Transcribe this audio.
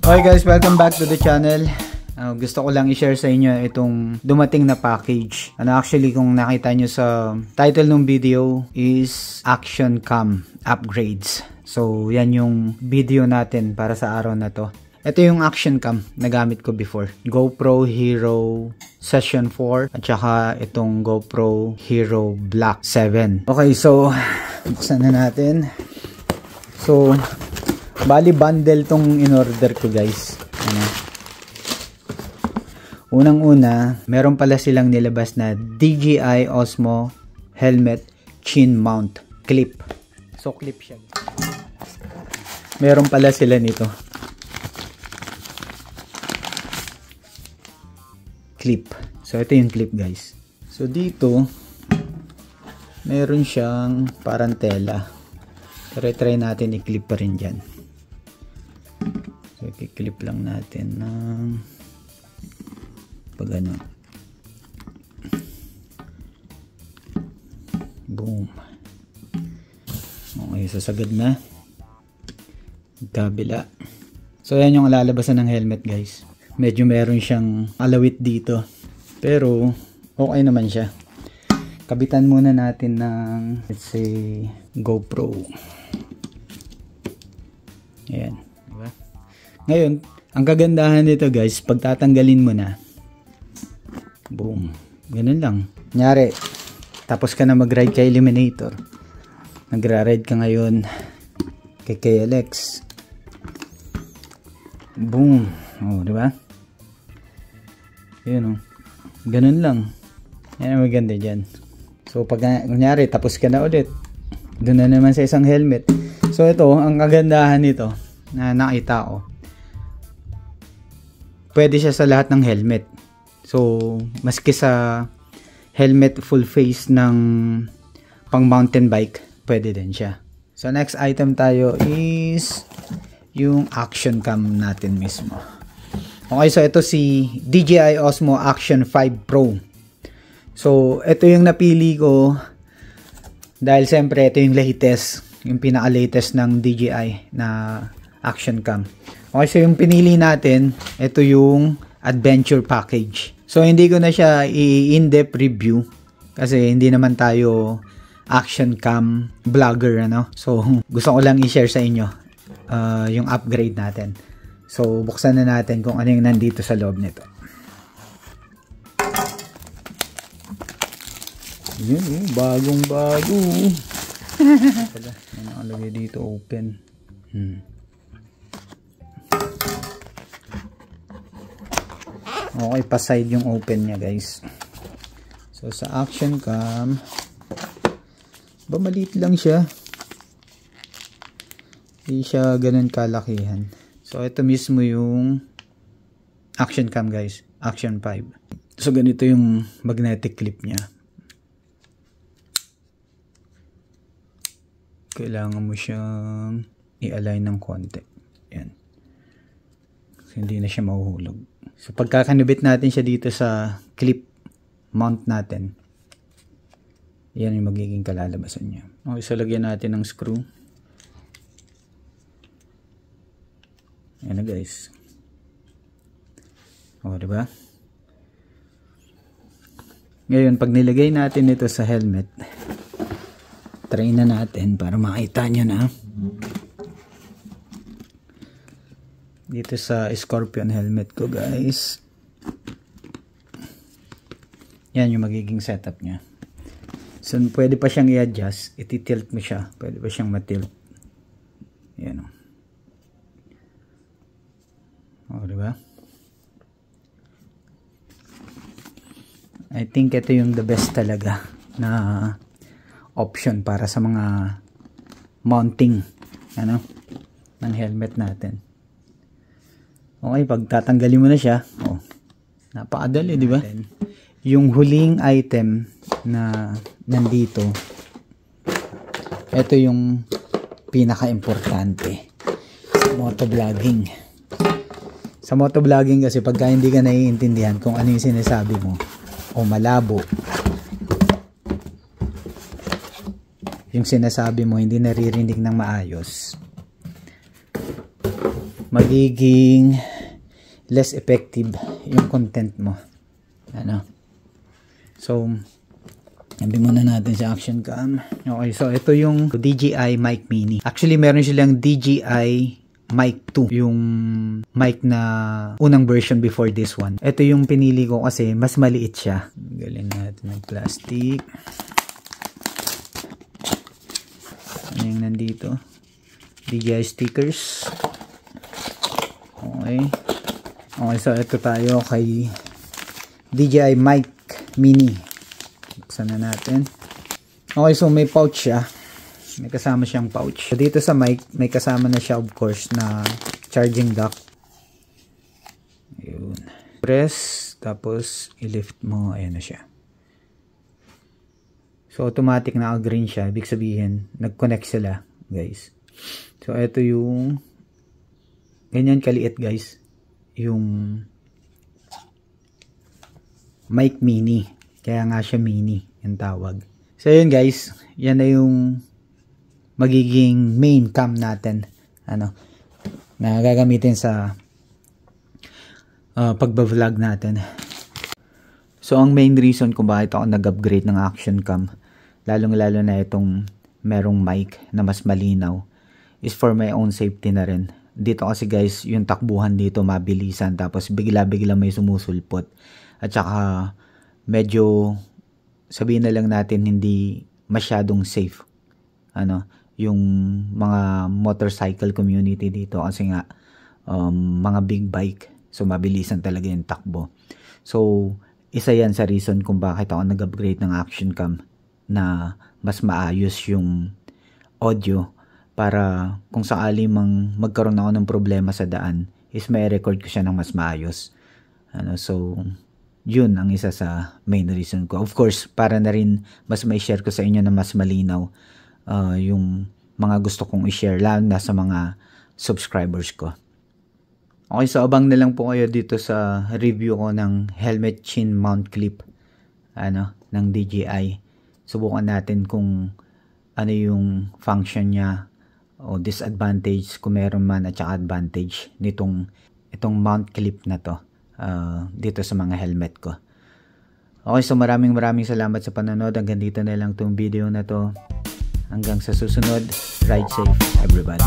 Okay guys, welcome back to the channel. Gusto ko lang i-share sa inyo itong dumating na package. Actually, kung nakita nyo sa title ng video is Action Cam Upgrades. So, yan yung video natin para sa araw na to. Ito yung Action Cam na gamit ko before. GoPro Hero Session 4 at saka itong GoPro Hero Black 7. Okay, so buksan na natin. So, bali bundle tong in-order ko guys. Unang-una, meron pala silang nilabas na DJI Osmo Helmet Chin Mount Clip. So, clip siya. Meron pala sila nito. Clip. So, ito yung clip guys. So, dito, meron siyang parang tela. Pero try natin i-clip pa rin dyan. So, i-clip lang natin ng pag ano. Boom. Okay, sasagad na. Kabila. So, yan yung lalabasan ng helmet guys. Medyo meron siyang alawit dito. Pero, okay naman siya. Kabitan muna natin ng, let's say, GoPro. Ayan. Diba? Ngayon, ang kagandahan nito guys, pag tatanggalin mo na, boom. Ganun lang. Kunyari, tapos ka na mag-ride kay Eliminator. Nagra-ride ka ngayon kay KLX. Boom. Oh, diba? Yun oh. Ganun lang. Yan ang maganda dyan. So, pag kunyari, tapos ka na ulit. Doon na naman sa isang helmet. So, ito, ang kagandahan nito na nakita ko. Pwede siya sa lahat ng helmet. So, maski sa helmet full face ng pang mountain bike, pwede din siya. So, next item tayo is yung action cam natin mismo. Okay, so ito si DJI Osmo Action 5 Pro. So, ito yung napili ko dahil siyempre ito yung latest, yung pinaka-latest ng DJI na action cam. Okay, so yung pinili natin, ito yung adventure package. So, hindi ko na siya in-depth review kasi hindi naman tayo action cam vlogger, ano? So, gusto ko lang i-share sa inyo yung upgrade natin. So, buksan na natin kung ano yung nandito sa loob nito. Yun, bagong-bago. Ano nakalagay dito? Open. Okay, pa-side yung open niya guys. So, sa action cam, ba maliit lang siya. Hindi siya ganun kalakihan. So, ito mismo yung action cam guys. Action 5. So, ganito yung magnetic clip niya. Kailangan mo siyang i-align ng konti. Yan. So, hindi na siya mahuhulog. So, pagkakanubit natin siya dito sa clip mount natin, yan yung magiging kalalabasan niya. Okay, so lagyan natin ng screw. Yan na guys. O, diba? Ngayon, pag nilagay natin ito sa helmet, try na natin para makita nyo na. Dito sa Scorpion helmet ko guys. Yan yung magiging setup nya. So, pwede pa siyang i-adjust. Iti-tilt mo siya. Pwede pa siyang matilt. Yan o. O, diba? I think ito yung the best talaga na option para sa mga mounting ano, ng helmet natin. Okay, pag tatanggalin mo na siya, oh, napakadali, di ba? Yung huling item na nandito, ito yung pinaka-importante sa motovlogging. Sa motovlogging kasi pagka hindi ka naiintindihan kung ano yung sinasabi mo o malabo, yung sinasabi mo hindi naririnig ng maayos, magiging less effective yung content mo. Ano? So, sabi muna natin sa action cam. Okay, so ito yung DJI Mic Mini. Actually, meron silang DJI Mic 2, yung mic na unang version before this one. Ito yung pinili ko kasi mas maliit siya. Galing natin ng plastic. Ano yung nandito? DJI stickers. Okay. Okay, so ito tayo kay DJI Mic Mini. Buksan na natin. Okay, so may pouch siya. May kasama siyang pouch. So dito sa mic, may kasama na siya of course na charging dock. Ayun. Press, tapos i-lift mo. Ayan na siya. So automatic naka-green siya. Ibig sabihin, nag-connect sila, guys. So ito yung ganyan kaliit, guys. Yung Mic Mini. Kaya nga siya mini yung tawag. So yun guys, yan na yung magiging main cam natin. Ano, na gagamitin sa pagba-vlog natin. So ang main reason kung bakit ako nag-upgrade ng action cam, lalong-lalo na itong merong mic na mas malinaw, is for my own safety na rin. Dito kasi guys, yung takbuhan dito mabilisan, tapos bigla-bigla may sumusulpot. At saka medyo sabihin na lang natin hindi masyadong safe yung mga motorcycle community dito kasi nga mga big bike, so mabilisan talaga yung takbo. So isa yan sa reason kung bakit ako nag-upgrade ng action cam na mas maayos yung audio, para kung sakali mang magkaroon ako ng problema sa daan is may record ko siya ng mas maayos. So yun ang isa sa main reason ko. Of course, para na rin mas may share ko sa inyo na mas malinaw yung mga gusto kong i-share, lalo na sa mga subscribers ko. Okay, so abang na lang po kayo dito sa review ko ng helmet chin mount clip ng DJI. Subukan natin kung ano yung function niya o disadvantage kung meron man, at saka advantage itong mount clip na to dito sa mga helmet ko. Okay, so maraming salamat sa panonood. Hanggang dito na lang tong video na to. Hanggang sa susunod, ride safe everybody.